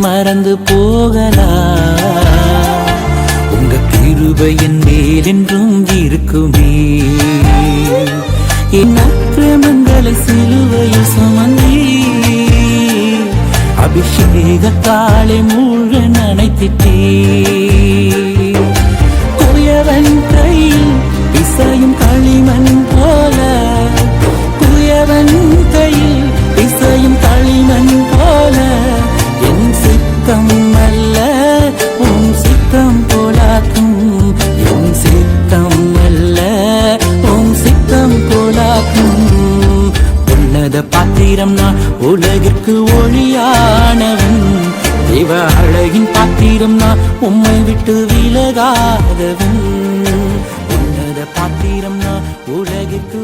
மறந்து போகலாம். உங்க கிருபை என் மேல் என்றும் இருக்குமே. என் அக்கிரமங்களை சிலுவையில் சுமந்தீ, அபிஷேகத்தாலே மூழ நனைத்திட்டே. குயவன் கையில் பிசையும் களிமண் போல, குயவன் கையில் பிசையும் களிமண் போல, என் சித்தம் அல்ல உன் சித்தம் போலாக்கும். என் சித்தம் அல்ல உன் சித்தம் போலாக்கும். உன்னத பாத்திரம் நான் உலகிற்கு ஒளியானவன். தேவ அழகின் பாத்திரம் நான் உம்மை விட்டு விலகாதவன். உன்னத பாத்திரம் நான் உலகிற்கு